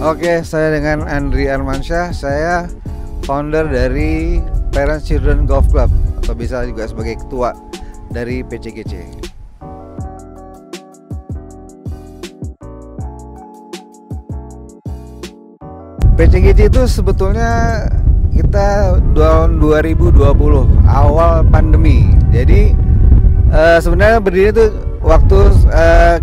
Oke, saya dengan Andri Armansyah. Saya founder dari Parents Children Golf Club, atau bisa juga sebagai ketua dari PCGC. PCGC itu sebetulnya kita tahun 2020 awal pandemi. Jadi sebenarnya berdiri itu waktu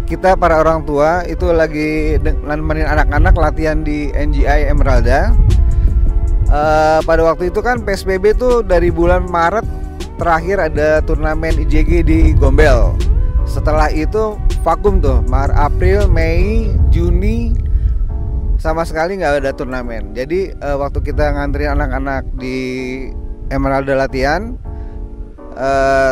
kita para orang tua itu lagi nemenin anak-anak latihan di NGI Emeralda. Pada waktu itu kan PSBB tuh dari bulan Maret terakhir ada turnamen IJG di Gombel. Setelah itu vakum tuh, Maret, April, Mei, Juni sama sekali nggak ada turnamen. Jadi waktu kita nganterin anak-anak di Emeralda latihan,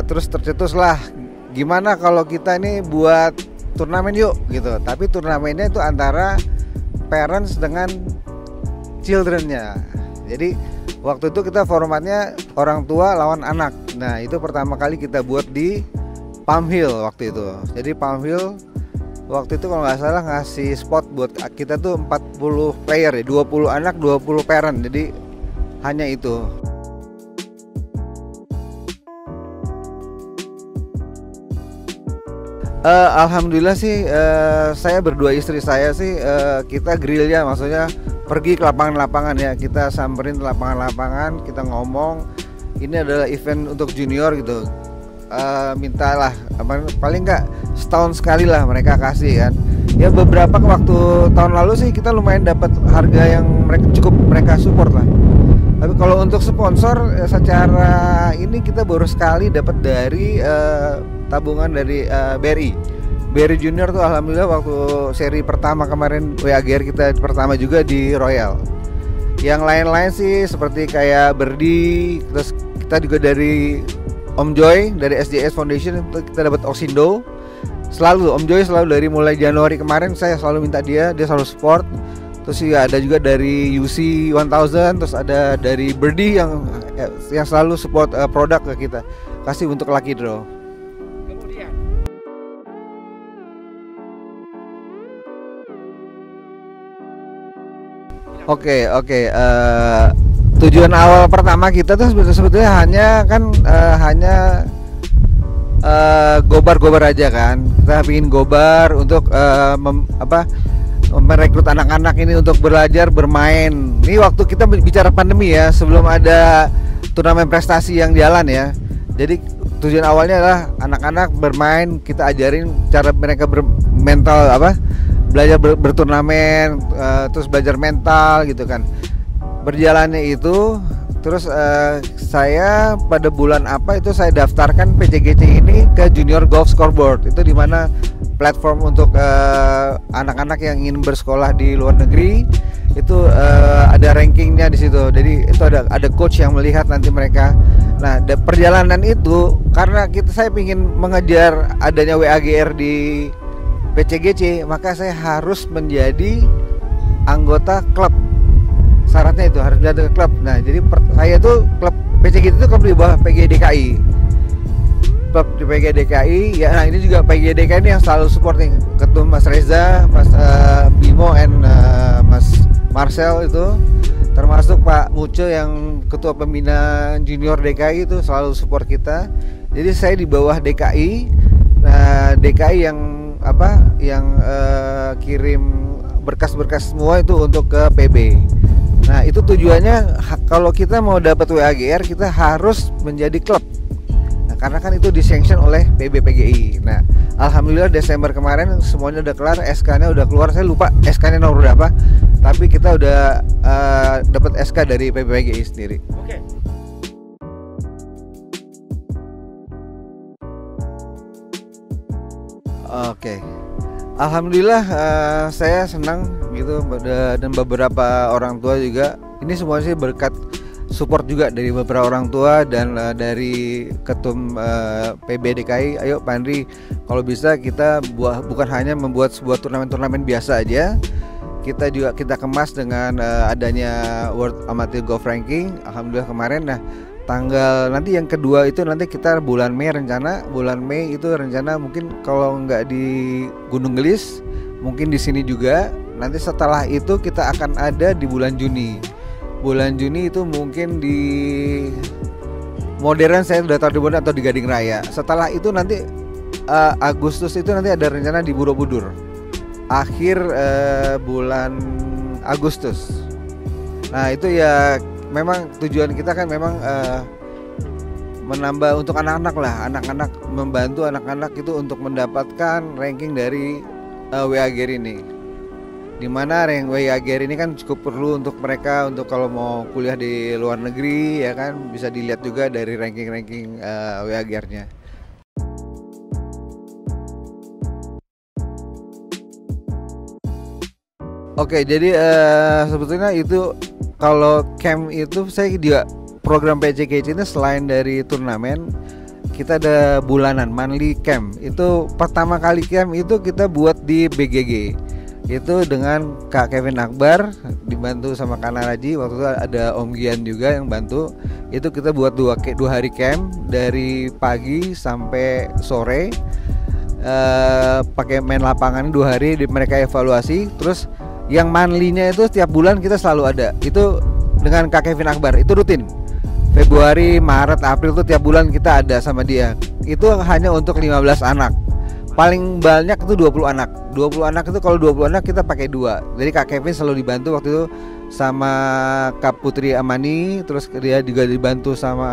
terus tercetuslah gimana kalau kita ini buat turnamen yuk gitu. Tapi turnamennya itu antara parents dengan childrennya. Jadi waktu itu kita formatnya orang tua lawan anak. Nah itu pertama kali kita buat di Palm Hill waktu itu. Jadi Palm Hill waktu itu kalau nggak salah ngasih spot buat kita tuh 40 player ya, 20 anak 20 parent. Jadi hanya itu. Alhamdulillah sih, saya berdua istri saya sih kita grillnya, maksudnya pergi ke lapangan-lapangan ya, kita samperin lapangan-lapangan, kita ngomong ini adalah event untuk junior gitu, mintalah paling nggak setahun sekali lah mereka kasih kan. Ya beberapa waktu tahun lalu sih kita lumayan dapat harga yang mereka support lah. Tapi kalau untuk sponsor secara ini kita baru sekali dapat dari tabungan dari BRI Junior tuh, alhamdulillah waktu seri pertama kemarin WAGR kita pertama juga di Royal. Yang lain-lain sih seperti kayak Berdi, terus kita juga dari Om Joy dari SJS Foundation kita dapat Oxindo. Selalu Om Joy selalu dari mulai Januari kemarin saya selalu minta dia selalu support. Terus ya ada juga dari UC 1000, terus ada dari Berdi yang selalu support produk ke kita, kasih untuk Lucky Draw. Oke. Tujuan awal pertama kita tuh sebetulnya hanya gobar-gobar aja kan. Kita bikin gobar untuk merekrut anak-anak ini untuk belajar bermain. Ini waktu kita bicara pandemi ya, sebelum ada turnamen prestasi yang jalan ya. Jadi tujuan awalnya adalah anak-anak bermain, kita ajarin cara mereka bermental belajar berturnamen, terus belajar mental gitu kan. Berjalannya itu terus saya pada bulan itu saya daftarkan PCGC ini ke Junior Golf Scoreboard. Itu dimana platform untuk anak-anak yang ingin bersekolah di luar negeri. Itu ada rankingnya di situ. Jadi itu ada coach yang melihat nanti mereka. Nah perjalanan itu karena saya ingin mengejar adanya WAGR di PCGC, maka saya harus menjadi anggota klub. Syaratnya itu harus menjadi klub. Nah, jadi saya tuh klub PCGC itu klub di bawah PGDKI. Klub di PGDKI ya. Nah, ini juga PGDKI ini yang selalu support nih. Ketua Mas Reza, Mas Bimo and Mas Marcel itu, termasuk Pak Muce yang ketua pembina junior DKI itu selalu support kita. Jadi saya di bawah DKI. Nah, DKI yang kirim berkas-berkas semua itu untuk ke PB. Nah itu tujuannya kalau kita mau dapat WAGR kita harus menjadi klub. Nah, karena kan itu disanction oleh PBPGI. Nah, alhamdulillah Desember kemarin semuanya udah kelar, SK-nya udah keluar. Saya lupa SK-nya nomor berapa, tapi kita udah dapat SK dari PBPGI sendiri. Oke. Oke. Alhamdulillah saya senang gitu, dan beberapa orang tua juga. Ini semua sih berkat support juga dari beberapa orang tua dan dari ketum PB DKI. Ayo Pak Andri, kalau bisa kita bukan hanya membuat sebuah turnamen biasa aja, kita kemas dengan adanya World Amateur Golf Ranking. Alhamdulillah kemarin. Nah, tanggal nanti yang kedua itu nanti kita bulan Mei itu rencana mungkin kalau nggak di Gunung Gelis mungkin di sini juga. Nanti setelah itu kita akan ada di bulan Juni itu mungkin di Modern, saya sudah tahu di Modern atau di Gading Raya. Setelah itu nanti Agustus itu nanti ada rencana di Borobudur akhir bulan Agustus. Nah itu ya memang tujuan kita kan memang menambah untuk anak-anak membantu anak-anak itu untuk mendapatkan ranking dari WAGR ini, dimana rank WAGR ini kan cukup perlu untuk mereka untuk kalau mau kuliah di luar negeri ya kan, bisa dilihat juga dari ranking WAGR-nya. Oke, jadi sebetulnya itu kalau camp itu saya juga program PCKC ini selain dari turnamen, kita ada bulanan monthly camp. Itu pertama kali camp itu kita buat di BGG. Itu dengan Kak Kevin Akbar dibantu sama Kak Naraji, waktu itu ada Om Gian juga yang bantu. Itu kita buat dua hari camp dari pagi sampai sore, pakai main lapangan 2 hari, mereka evaluasi. Terus yang monthly-nya itu setiap bulan kita selalu ada. Itu dengan Kak Kevin Akbar, itu rutin. Februari, Maret, April itu tiap bulan kita ada sama dia. Itu hanya untuk 15 anak. Paling banyak itu 20 anak. 20 anak itu kalau 20 anak kita pakai 2. Jadi Kak Kevin selalu dibantu waktu itu sama Kak Putri Amani, terus dia juga dibantu sama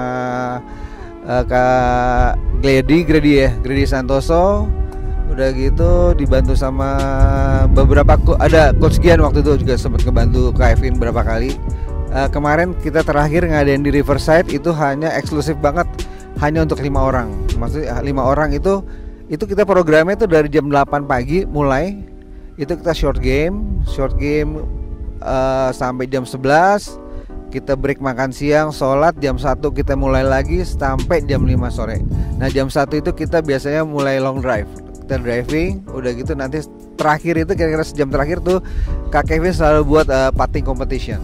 Kak Grady Santoso. Udah gitu dibantu sama beberapa ada Coach Gian waktu itu juga sempat ngebantu Kak Kevin berapa kali. Kemarin kita terakhir ngadain di Riverside itu hanya eksklusif banget, hanya untuk 5 orang. Maksudnya 5 orang itu kita programnya itu dari jam 8 pagi mulai. Itu kita short game sampai jam 11. Kita break makan siang, sholat, jam 1 kita mulai lagi sampai jam 5 sore. Nah jam 1 itu kita biasanya mulai long drive. Kita driving, udah gitu nanti terakhir itu kira-kira sejam terakhir tuh Kak Kevin selalu buat putting competition.